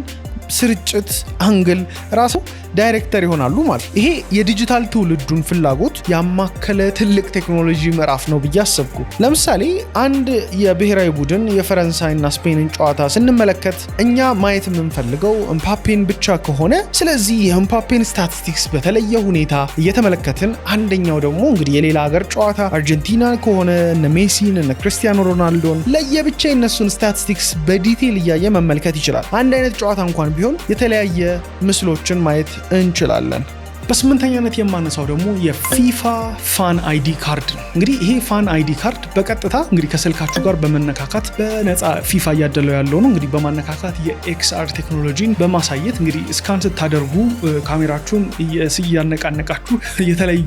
ስርጭት አንግል ራሱ ዳይሬክተር ይሆናሉ ማለት። ይሄ የዲጂታል ትውልዱን ፍላጎት ያማከለ ትልቅ ቴክኖሎጂ ምዕራፍ ነው ብዬ አሰብኩ። ለምሳሌ አንድ የብሔራዊ ቡድን የፈረንሳይና ስፔንን ጨዋታ ስንመለከት እኛ ማየት የምንፈልገው ኤምባፔን ብቻ ከሆነ ስለዚህ የኤምባፔን ስታቲስቲክስ በተለየ ሁኔታ እየተመለከትን፣ አንደኛው ደግሞ እንግዲህ የሌላ ሀገር ጨዋታ አርጀንቲና ከሆነ እነ ሜሲን እነ ክርስቲያኖ ሮናልዶን ለየብቻ የነሱን ስታቲስቲክስ በዲቴል እያየ መመልከት ይችላል። አንድ አይነት ጨዋታ እንኳን ቢሆን የተለያየ ምስሎችን ማየት እንችላለን። በስምንተኛነት የማነሳው ደግሞ የፊፋ ፋን አይዲ ካርድ ነው። እንግዲህ ይሄ ፋን አይዲ ካርድ በቀጥታ እንግዲህ ከስልካችሁ ጋር በመነካካት በነፃ ፊፋ እያደለው ያለው ነው። እንግዲህ በማነካካት የኤክስአር ቴክኖሎጂን በማሳየት እንግዲህ ስካን ስታደርጉ ካሜራችሁን እያነቃነቃችሁ የተለያዩ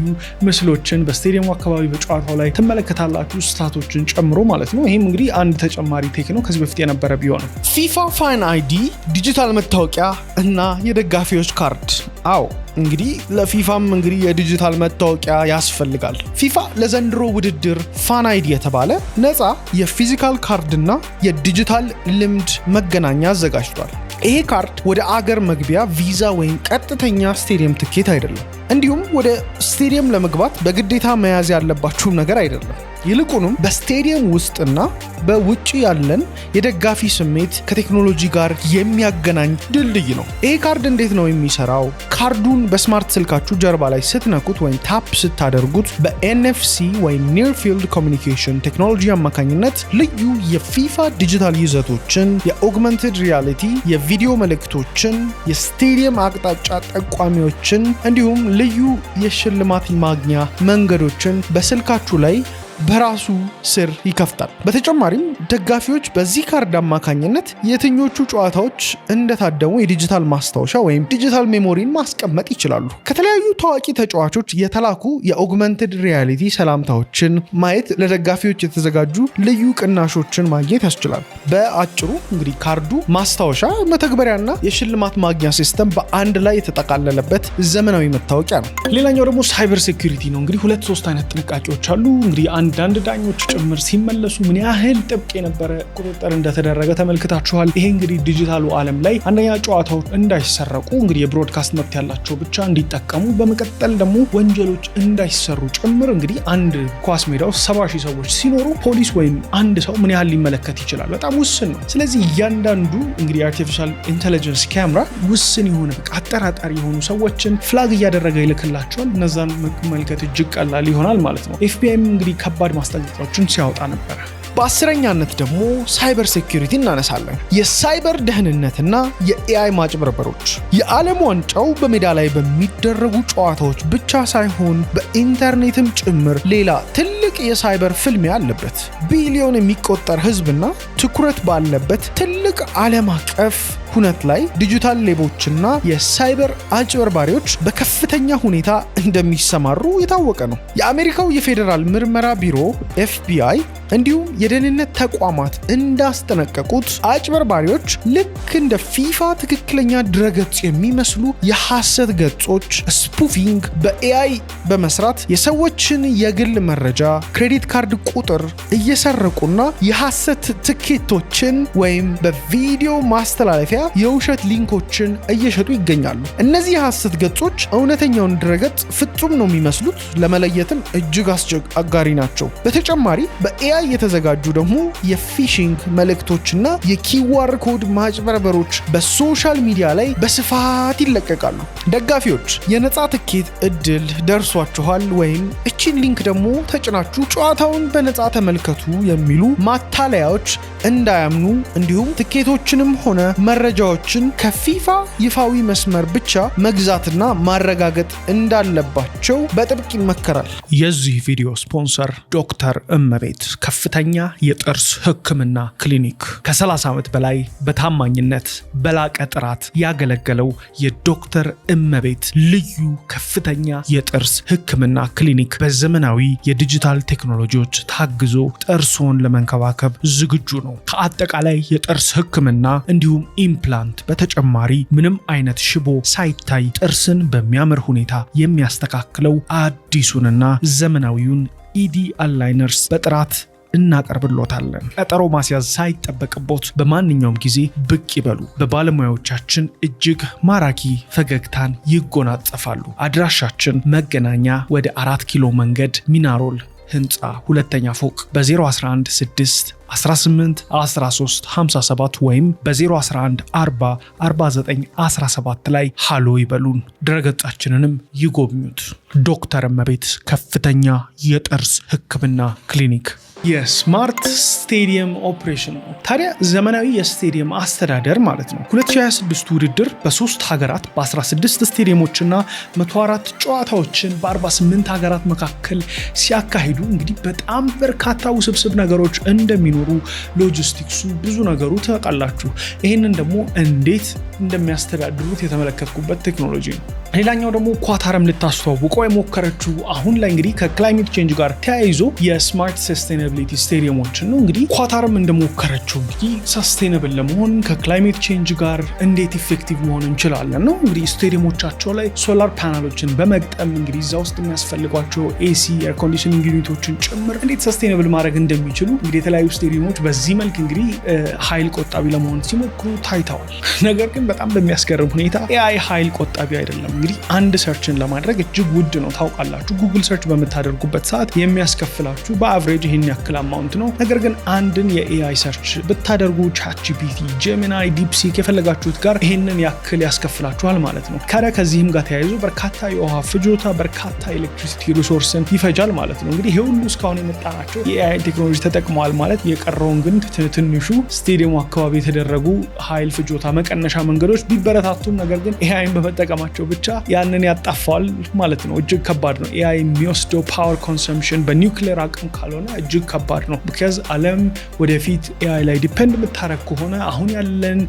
ምስሎችን በስቴዲየሙ አካባቢ በጨዋታው ላይ ትመለከታላችሁ፣ ስታቶችን ጨምሮ ማለት ነው። ይህም እንግዲህ አንድ ተጨማሪ ቴክ ነው፣ ከዚህ በፊት የነበረ ቢሆንም። ፊፋ ፋን አይዲ ዲጂታል መታወቂያ እና የደጋፊዎች ካርድ። አዎ እንግዲህ ለፊፋም እንግዲህ የዲጂታል መታወቂያ ያስፈልጋል። ፊፋ ለዘንድሮ ውድድር ፋን አይዲ የተባለ ነፃ የፊዚካል ካርድና የዲጂታል ልምድ መገናኛ አዘጋጅቷል። ይሄ ካርድ ወደ አገር መግቢያ ቪዛ ወይም ቀጥተኛ ስቴዲየም ትኬት አይደለም። እንዲሁም ወደ ስቴዲየም ለመግባት በግዴታ መያዝ ያለባችሁም ነገር አይደለም። ይልቁንም በስቴዲየም ውስጥና በውጪ ያለን የደጋፊ ስሜት ከቴክኖሎጂ ጋር የሚያገናኝ ድልድይ ነው። ይሄ ካርድ እንዴት ነው የሚሰራው? ካርዱን በስማርት ስልካችሁ ጀርባ ላይ ስትነኩት ወይም ታፕ ስታደርጉት በኤንኤፍሲ ወይም ኒር ፊልድ ኮሚኒኬሽን ቴክኖሎጂ አማካኝነት ልዩ የፊፋ ዲጂታል ይዘቶችን፣ የኦግመንትድ ሪያሊቲ የቪዲዮ መልእክቶችን፣ የስቴዲየም አቅጣጫ ጠቋሚዎችን እንዲሁም ልዩ የሽልማት ማግኛ መንገዶችን በስልካችሁ ላይ በራሱ ስር ይከፍታል። በተጨማሪም ደጋፊዎች በዚህ ካርድ አማካኝነት የትኞቹ ጨዋታዎች እንደታደሙ የዲጂታል ማስታወሻ ወይም ዲጂታል ሜሞሪን ማስቀመጥ ይችላሉ። ከተለያዩ ታዋቂ ተጫዋቾች የተላኩ የኦግመንትድ ሪያሊቲ ሰላምታዎችን ማየት ለደጋፊዎች የተዘጋጁ ልዩ ቅናሾችን ማግኘት ያስችላል። በአጭሩ እንግዲህ ካርዱ ማስታወሻ፣ መተግበሪያና የሽልማት ማግኛ ሲስተም በአንድ ላይ የተጠቃለለበት ዘመናዊ መታወቂያ ነው። ሌላኛው ደግሞ ሳይበር ሴኩሪቲ ነው። እንግዲህ 2-3 አይነት ጥንቃቄዎች አሉ። እንግዲህ አንዳንድ ዳኞች ጭምር ሲመለሱ ምን ያህል ጥብቅ የነበረ ቁጥጥር እንደተደረገ ተመልክታችኋል። ይሄ እንግዲህ ዲጂታሉ ዓለም ላይ አንደኛ ጨዋታዎች እንዳይሰረቁ እንግዲህ የብሮድካስት መብት ያላቸው ብቻ እንዲጠቀሙ፣ በመቀጠል ደግሞ ወንጀሎች እንዳይሰሩ ጭምር እንግዲህ አንድ ኳስ ሜዳ ውስጥ 70,000 ሰዎች ሲኖሩ ፖሊስ ወይም አንድ ሰው ምን ያህል ሊመለከት ይችላል? በጣም ውስን ነው። ስለዚህ እያንዳንዱ እንግዲህ አርቲፊሻል ኢንተለጀንስ ካሜራ ውስን የሆነ አጠራጣሪ የሆኑ ሰዎችን ፍላግ እያደረገ ይልክላቸዋል። እነዛን መመልከት እጅግ ቀላል ይሆናል ማለት ነው። ኤፍቢአይም እንግዲህ ከባድ ማስጠንቀቂያዎችን ሲያወጣ ነበረ። በአስረኛነት ደግሞ ሳይበር ሴኩሪቲ እናነሳለን። የሳይበር ደህንነትና የኤአይ ማጭበርበሮች። የዓለም ዋንጫው በሜዳ ላይ በሚደረጉ ጨዋታዎች ብቻ ሳይሆን በኢንተርኔትም ጭምር ሌላ ትልቅ የሳይበር ፍልሚያ አለበት። ቢሊዮን የሚቆጠር ሕዝብና ትኩረት ባለበት ትልቅ ዓለም አቀፍ ሁነት ላይ ዲጂታል ሌቦችና የሳይበር አጭበርባሪዎች በከፍተኛ ሁኔታ እንደሚሰማሩ የታወቀ ነው። የአሜሪካው የፌዴራል ምርመራ ቢሮ ኤፍቢአይ እንዲሁም የደህንነት ተቋማት እንዳስጠነቀቁት አጭበርባሪዎች ልክ እንደ ፊፋ ትክክለኛ ድረገጽ የሚመስሉ የሐሰት ገጾች ስፑፊንግ በኤአይ በመስራት የሰዎችን የግል መረጃ፣ ክሬዲት ካርድ ቁጥር እየሰረቁና የሐሰት ትኬቶችን ወይም በቪዲዮ ማስተላለፊያ የውሸት ሊንኮችን እየሸጡ ይገኛሉ። እነዚህ የሐሰት ገጾች እውነተኛውን ድረገጽ ፍጹም ነው የሚመስሉት፣ ለመለየትም እጅግ አስቸጋሪ ናቸው። በተጨማሪ በኤአይ የተዘጋጁ ደግሞ የፊሽንግ መልእክቶችና የኪዋር ኮድ ማጭበርበሮች በሶሻል ሚዲያ ላይ በስፋት ይለቀቃሉ። ደጋፊዎች የነፃ ትኬት እድል ደርሷችኋል ወይም እቺን ሊንክ ደግሞ ተጭናችሁ ጨዋታውን በነፃ ተመልከቱ የሚሉ ማታለያዎች እንዳያምኑ፣ እንዲሁም ትኬቶችንም ሆነ መረጃዎችን ከፊፋ ይፋዊ መስመር ብቻ መግዛትና ማረጋገጥ እንዳለባቸው በጥብቅ ይመከራል። የዚህ ቪዲዮ ስፖንሰር ዶክተር እመቤት ከፍተኛ የጥርስ ሕክምና ክሊኒክ። ከ30 ዓመት በላይ በታማኝነት በላቀ ጥራት ያገለገለው የዶክተር እመቤት ልዩ ከፍተኛ የጥርስ ሕክምና ክሊኒክ በዘመናዊ የዲጂታል ቴክኖሎጂዎች ታግዞ ጥርሶን ለመንከባከብ ዝግጁ ነው። ከአጠቃላይ የጥርስ ሕክምና እንዲሁም ኢምፕላንት በተጨማሪ ምንም አይነት ሽቦ ሳይታይ ጥርስን በሚያምር ሁኔታ የሚያስተካክለው አዲሱንና ዘመናዊውን ኢዲ አላይነርስ በጥራት እናቀርብሎታለን። ቀጠሮ ማስያዝ ሳይጠበቅቦት በማንኛውም ጊዜ ብቅ ይበሉ። በባለሙያዎቻችን እጅግ ማራኪ ፈገግታን ይጎናጸፋሉ። አድራሻችን መገናኛ ወደ 4 ኪሎ መንገድ ሚናሮል ህንፃ 2ኛ ፎቅ በ011 6 18 13 57 ወይም በ011 40 49 17 ላይ ሃሎ ይበሉን። ድረገጻችንንም ይጎብኙት። ዶክተር እመቤት ከፍተኛ የጥርስ ሕክምና ክሊኒክ። የስማርት ስቴዲየም ኦፕሬሽን ነው። ታዲያ ዘመናዊ የስቴዲየም አስተዳደር ማለት ነው። 2026 ውድድር በ3 ሀገራት በ16 ስቴዲየሞችና 104 ጨዋታዎችን በ48 ሀገራት መካከል ሲያካሂዱ እንግዲህ በጣም በርካታ ውስብስብ ነገሮች እንደሚኖሩ ሎጂስቲክሱ ብዙ ነገሩ ታውቃላችሁ። ይህንን ደግሞ እንዴት እንደሚያስተዳድሩት የተመለከትኩበት ቴክኖሎጂ ነው። ሌላኛው ደግሞ ኳታርም ልታስተዋውቀው የሞከረችው አሁን ላይ እንግዲህ ከክላይሜት ቼንጅ ጋር ተያይዞ የስማርት ሰስቴናቢሊቲ ስቴዲየሞችን ነው። እንግዲህ ኳታርም እንደሞከረችው እንግዲህ ሰስቴናብል ለመሆን ከክላይሜት ቼንጅ ጋር እንዴት ኢፌክቲቭ መሆን እንችላለን ነው። እንግዲህ ስቴዲየሞቻቸው ላይ ሶላር ፓናሎችን በመግጠም እንግዲህ እዛ ውስጥ የሚያስፈልጓቸው ኤሲ ኤር ኮንዲሽኒንግ ዩኒቶችን ጭምር እንዴት ሰስቴናብል ማድረግ እንደሚችሉ እንግዲህ የተለያዩ ስቴዲየሞች በዚህ መልክ እንግዲህ ኃይል ቆጣቢ ለመሆን ሲሞክሩ ታይተዋል። ነገር ግን በጣም በሚያስገርም ሁኔታ ኤአይ ኃይል ቆጣቢ አይደለም። እንግዲህ አንድ ሰርችን ለማድረግ እጅግ ውድ ነው ታውቃላችሁ። ጉግል ሰርች በምታደርጉበት ሰዓት የሚያስከፍላችሁ በአቨሬጅ ይሄን ያክል ያክል አማውንት ነው። ነገር ግን አንድን የኤአይ ሰርች ብታደርጉ ChatGPT፣ Gemini፣ DeepSeek የፈለጋችሁት ጋር ይሄንን ያክል ያስከፍላችኋል ማለት ነው። ከዚህም ጋር ተያይዞ በርካታ የውሃ ፍጆታ፣ በርካታ ኤሌክትሪሲቲ ሪሶርስን ይፈጃል ማለት ነው። እንግዲህ ይሄ ሁሉ እስካሁን የመጣናቸው የኤአይ ቴክኖሎጂ ተጠቅመዋል ማለት የቀረውን ግን ትንሹ ስቴዲየሙ አካባቢ የተደረጉ ኃይል ፍጆታ መቀነሻ መንገዶች ቢበረታቱም ነገር ግን ኤአይን በመጠቀማቸው ብቻ ያንን ያጣፋል ማለት ነው። እጅግ ከባድ ነው። ኤአይ የሚወስደው ፓወር ኮንሰምፕሽን በኒውክሌር አቅም ካልሆነ እጅግ ከባድ ነው። ቢካዝ ዓለም ወደፊት ኤአይ ላይ ዲፔንድ የምታረግ ከሆነ አሁን ያለን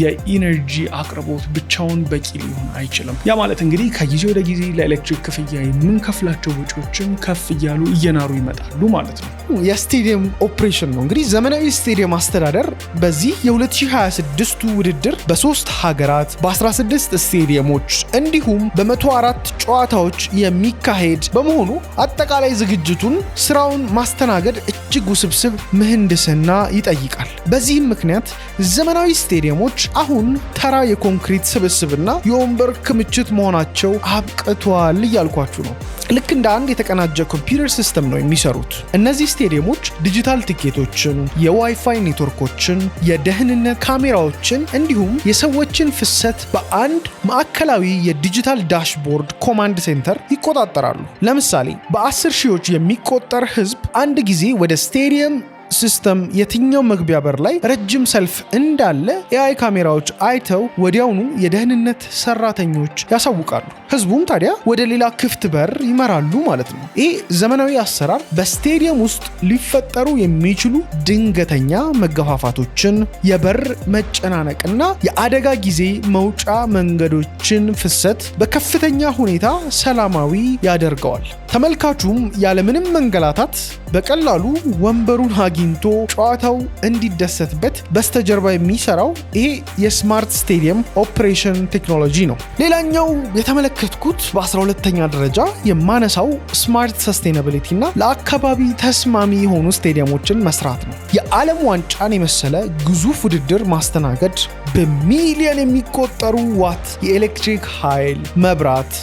የኢነርጂ አቅርቦት ብቻውን በቂ ሊሆን አይችልም። ያ ማለት እንግዲህ ከጊዜ ወደ ጊዜ ለኤሌክትሪክ ክፍያ የምንከፍላቸው ወጪዎችም ከፍ እያሉ እየናሩ ይመጣሉ ማለት ነው። የስቴዲየም ኦፕሬሽን ነው እንግዲህ ዘመናዊ ስቴዲየም አስተዳደር በዚህ የ2026 ውድድር በ3 ሀገራት በ16 ስቴዲየሞች እንዲሁም በ104 ጨዋታዎች የሚካሄድ በመሆኑ አጠቃላይ ዝግጅቱን ስራውን ማስተናገድ እጅግ ውስብስብ ምህንድስና ይጠይቃል። በዚህም ምክንያት ዘመናዊ ስቴዲየሞች አሁን ተራ የኮንክሪት ስብስብና የወንበር ክምችት መሆናቸው አብቅቷል እያልኳችሁ ነው። ልክ እንደ አንድ የተቀናጀ ኮምፒውተር ሲስተም ነው የሚሰሩት። እነዚህ ስቴዲየሞች ዲጂታል ቲኬቶችን፣ የዋይፋይ ኔትወርኮችን፣ የደህንነት ካሜራዎችን እንዲሁም የሰዎችን ፍሰት በአንድ ማዕከላዊ የዲጂታል ዳሽቦርድ ኮማንድ ሴንተር ይቆጣጠራሉ። ለምሳሌ በ10 ሺዎች የሚቆጠር ህዝብ አንድ ጊዜ ወደ ስቴዲየም ሲስተም የትኛው መግቢያ በር ላይ ረጅም ሰልፍ እንዳለ ኤአይ ካሜራዎች አይተው ወዲያውኑ የደህንነት ሰራተኞች ያሳውቃሉ። ህዝቡም ታዲያ ወደ ሌላ ክፍት በር ይመራሉ ማለት ነው። ይህ ዘመናዊ አሰራር በስቴዲየም ውስጥ ሊፈጠሩ የሚችሉ ድንገተኛ መገፋፋቶችን፣ የበር መጨናነቅና የአደጋ ጊዜ መውጫ መንገዶችን ፍሰት በከፍተኛ ሁኔታ ሰላማዊ ያደርገዋል። ተመልካቹም ያለምንም መንገላታት በቀላሉ ወንበሩን አግኝቶ ጨዋታው እንዲደሰትበት በስተጀርባ የሚሰራው ይሄ የስማርት ስቴዲየም ኦፕሬሽን ቴክኖሎጂ ነው። ሌላኛው የተመለከትኩት በ12ኛ ደረጃ የማነሳው ስማርት ሰስቴናቢሊቲ እና ለአካባቢ ተስማሚ የሆኑ ስቴዲየሞችን መስራት ነው። የዓለም ዋንጫን የመሰለ ግዙፍ ውድድር ማስተናገድ በሚሊዮን የሚቆጠሩ ዋት የኤሌክትሪክ ኃይል፣ መብራት፣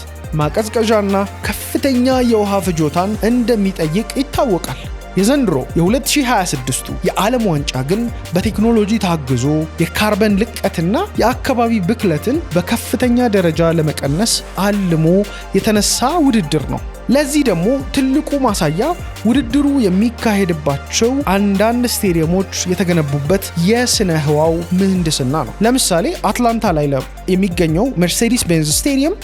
ማቀዝቀዣና ከፍተኛ የውሃ ፍጆታን እንደሚጠይቅ ይታወቃል። የዘንድሮ የ2026 የዓለም ዋንጫ ግን በቴክኖሎጂ ታግዞ የካርበን ልቀትና የአካባቢ ብክለትን በከፍተኛ ደረጃ ለመቀነስ አልሞ የተነሳ ውድድር ነው። ለዚህ ደግሞ ትልቁ ማሳያ ውድድሩ የሚካሄድባቸው አንዳንድ ስቴዲየሞች የተገነቡበት የስነ ህዋው ምህንድስና ነው። ለምሳሌ አትላንታ ላይ የሚገኘው ሜርሴዲስ ቤንዝ ስቴዲየም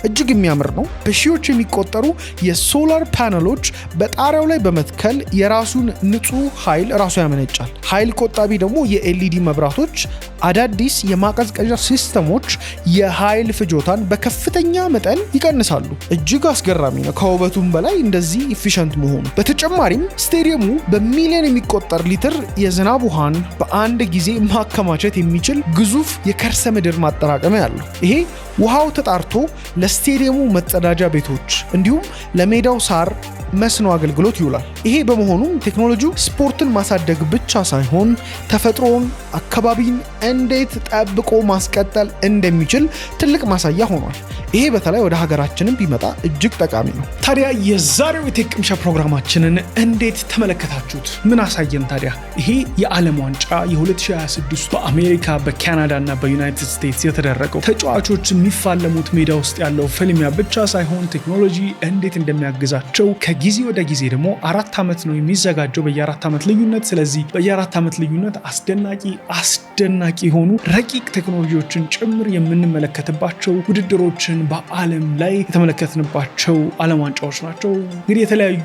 እጅግ የሚያምር ነው። በሺዎች የሚቆጠሩ የሶላር ፓነሎች በጣሪያው ላይ በመትከል የራሱን ንጹህ ኃይል ራሱ ያመነጫል። ኃይል ቆጣቢ ደግሞ የኤልኢዲ መብራቶች፣ አዳዲስ የማቀዝቀዣ ሲስተሞች የኃይል ፍጆታን በከፍተኛ መጠን ይቀንሳሉ። እጅግ አስገራሚ ነው ከውበቱም በላይ እንደዚህ ኢፊሸንት መሆኑ። በተጨማሪም ስቴዲየሙ በሚሊዮን የሚቆጠር ሊትር የዝናብ ውሃን በአንድ ጊዜ ማከማቸት የሚችል ግዙፍ የከርሰ ምድር ማጠራቀሚያ አለው። ይሄ ውሃው ተጣርቶ ለስቴዲየሙ መጸዳጃ ቤቶች እንዲሁም ለሜዳው ሳር መስኖ አገልግሎት ይውላል። ይሄ በመሆኑም ቴክኖሎጂው ስፖርትን ማሳደግ ብቻ ሳይሆን ተፈጥሮን፣ አካባቢን እንዴት ጠብቆ ማስቀጠል እንደሚችል ትልቅ ማሳያ ሆኗል። ይሄ በተለይ ወደ ሀገራችንም ቢመጣ እጅግ ጠቃሚ ነው። ታዲያ የዛሬው የቴክ ቅምሻ ፕሮግራማችንን እንዴት ተመለከታችሁት? ምን አሳየን? ታዲያ ይሄ የዓለም ዋንጫ የ2026 በአሜሪካ፣ በካናዳ እና በዩናይትድ ስቴትስ የተደረገው ተጫዋቾች የሚፋለሙት ሜዳ ውስጥ ያለው ፍልሚያ ብቻ ሳይሆን ቴክኖሎጂ እንዴት እንደሚያግዛቸው ከጊዜ ወደ ጊዜ ደግሞ 4 ዓመት ነው የሚዘጋጀው በየ4 ዓመት ልዩነት። ስለዚህ በየ4 ዓመት ልዩነት አስደናቂ የሆኑ ረቂቅ ቴክኖሎጂዎችን ጭምር የምንመለከትባቸው ውድድሮችን በዓለም ላይ የተመለከትንባቸው ዓለም ዋንጫዎች ናቸው። እንግዲህ የተለያዩ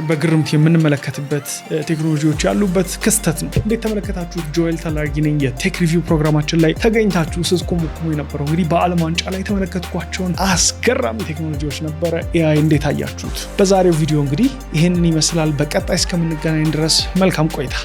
በግርምት የምንመለከትበት ቴክኖሎጂዎች ያሉበት ክስተት ነው። እንዴት ተመለከታችሁት? ጆኤል ተላርጊ ነኝ። የቴክ ሪቪው ፕሮግራማችን ላይ ተገኝታችሁ ስትኮመኩሙ የነበረው እንግዲህ በዓለም ዋንጫ ላይ የተመለከትኳቸውን አስገራሚ ቴክኖሎጂዎች ነበረ። ኤአይ እንዴት አያችሁት? በዛሬው ቪዲዮ እንግዲህ ይህንን ይመስላል። በቀጣይ እስከምንገናኝ ድረስ መልካም ቆይታ።